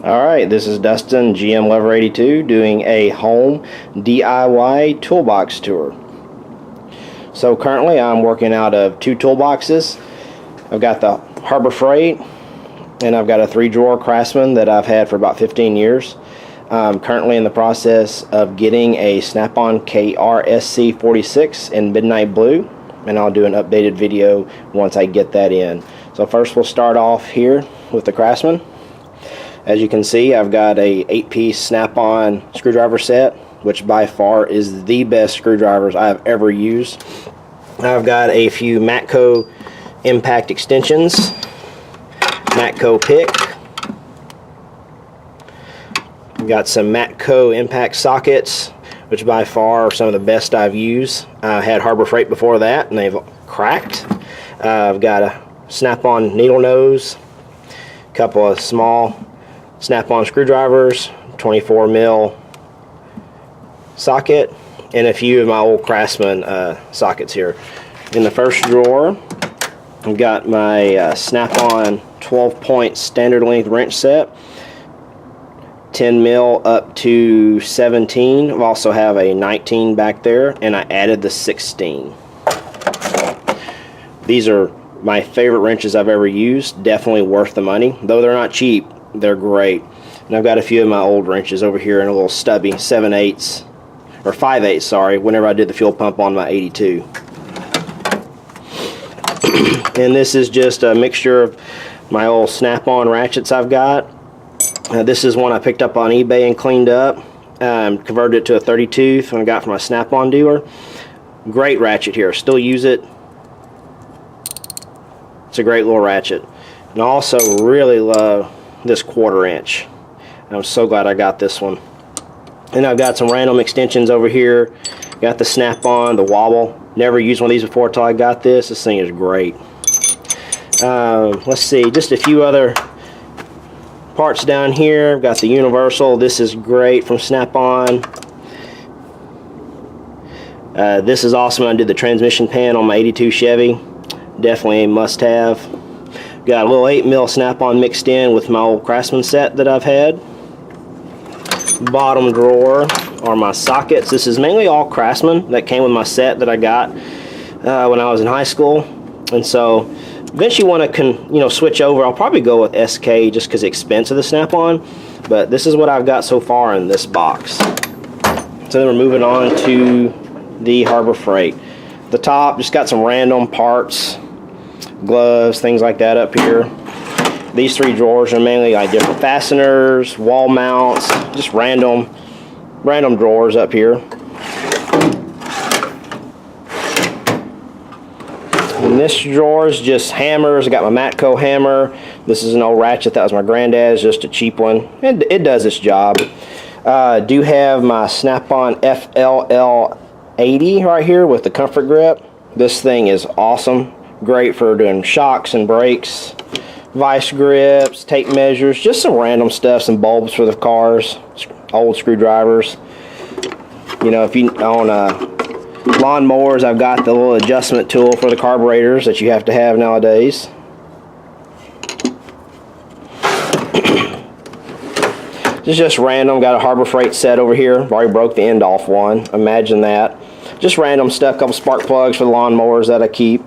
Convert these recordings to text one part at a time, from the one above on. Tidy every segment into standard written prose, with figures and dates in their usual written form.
Alright, this is Dustin, GM Lover 82, doing a home DIY toolbox tour. So currently I'm working out of two toolboxes. I've got the Harbor Freight and I've got a 3-drawer Craftsman that I've had for about 15 years. I'm currently in the process of getting a Snap-on KRSC46 in Midnight Blue, and I'll do an updated video once I get that in. So first we'll start off here with the Craftsman. As you can see, I've got a 8-piece Snap-on screwdriver set, which by far is the best screwdrivers I've ever used. I've got a few Matco impact extensions, Matco pick. I've got some Matco impact sockets, which by far are some of the best I've used. I had Harbor Freight before that, and they've cracked. I've got a Snap-on needle nose, a couple of small Snap-on screwdrivers, 24 mil socket, and a few of my old Craftsman sockets here. In the first drawer, I've got my Snap-on 12-point standard length wrench set, 10 mil up to 17. I also have a 19 back there, and I added the 16. These are my favorite wrenches I've ever used. Definitely worth the money, though they're not cheap. They're great. And I've got a few of my old wrenches over here in a little stubby 7/8 or 5/8, sorry, whenever I did the fuel pump on my 82. And this is just a mixture of my old Snap-on ratchets I've got. This is one I picked up on eBay and cleaned up. Converted it to a 30-tooth when I got from my Snap-on dealer. Great ratchet here. Still use it. It's a great little ratchet. And I also really love this 1/4 inch. I'm so glad I got this one. And I've got some random extensions over here. Got the Snap-on, the wobble. Never used one of these before until I got this. This thing is great. Let's see, just a few other parts down here. I've got the universal. This is great from Snap-on. This is awesome. I did the transmission pan on my 82 Chevy. Definitely a must-have. Got a little 8 mil Snap-on mixed in with my old Craftsman set that I've had. Bottom drawer are my sockets. This is mainly all Craftsman that came with my set that I got when I was in high school. And so eventually want to switch over. I'll probably go with SK just because of the expense of the Snap-on. But this is what I've got so far in this box. So then we're moving on to the Harbor Freight. The top just got some random parts, gloves, things like that up here. These 3 drawers are mainly like different fasteners, wall mounts, just random drawers up here. And this drawer is just hammers. I got my Matco hammer. This is an old ratchet that was my granddad's, just a cheap one. It does its job. I do have my Snap-on FLL80 right here with the comfort grip. This thing is awesome. Great for doing shocks and brakes, vice grips, tape measures, just some random stuff, some bulbs for the cars, old screwdrivers. You know, if you own lawn mowers, I've got the little adjustment tool for the carburetors that you have to have nowadays. This is just random. Got a Harbor Freight set over here. I've already broke the end off one. Imagine that. Just random stuff. Couple spark plugs for the lawn mowers that I keep.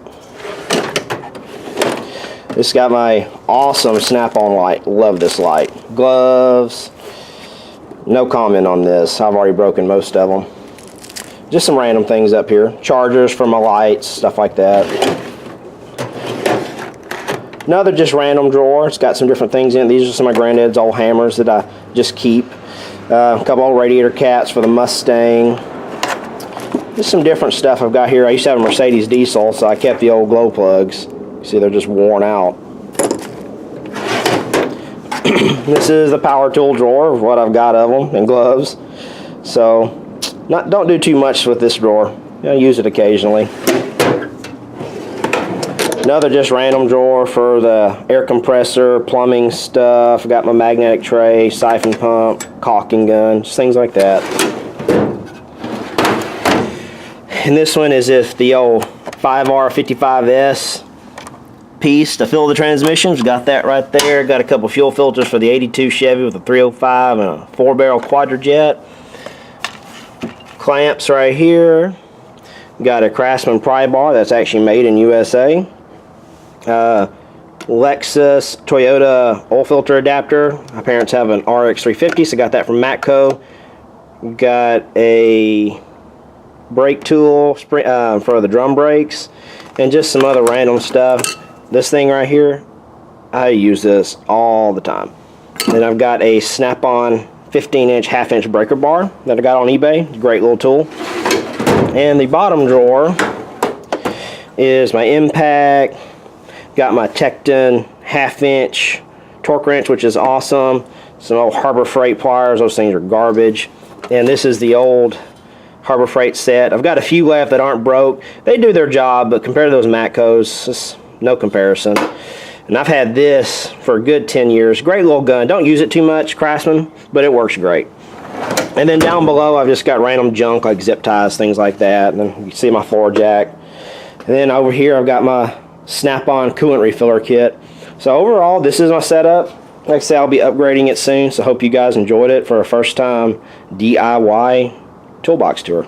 This got my awesome Snap-on light. Love this light. Gloves. No comment on this. I've already broken most of them. Just some random things up here. Chargers for my lights, stuff like that. Another just random drawer. It's got some different things in it. These are some of my granddad's old hammers that I just keep. A couple old radiator caps for the Mustang. Just some different stuff I've got here. I used to have a Mercedes diesel, so I kept the old glow plugs. See, they're just worn out. This is the power tool drawer of what I've got of them, and gloves. So don't do too much with this drawer. Use it occasionally. Another just random drawer for the air compressor, plumbing stuff. I've got my magnetic tray, siphon pump, caulking gun, just things like that. And this one is if the old 5R55S piece to fill the transmissions. Got that right there. Got a couple fuel filters for the 82 Chevy with a 305 and a 4-barrel quadrajet. Clamps right here. Got a Craftsman Pry Bar that's actually made in USA. Lexus Toyota oil filter adapter. My parents have an RX 350, so got that from Matco. Got a brake tool for the drum brakes, and just some other random stuff. This thing right here, I use this all the time. Then I've got a snap-on 15-inch half-inch breaker bar that I got on eBay. Great little tool. And the bottom drawer is my impact. Got my Tecton half-inch torque wrench, which is awesome. Some old Harbor Freight pliers. Those things are garbage. And this is the old Harbor Freight set. I've got a few left that aren't broke. They do their job, but compared to those Matcos, it's no comparison. And I've had this for a good 10 years. Great little gun. Don't use it too much, Craftsman, but it works great. And then down below, I've just got random junk like zip ties, things like that. And then you see my floor jack. And then over here, I've got my snap-on coolant refiller kit. So overall, this is my setup. Like I said, I'll be upgrading it soon, so hope you guys enjoyed it for a first time DIY toolbox tour.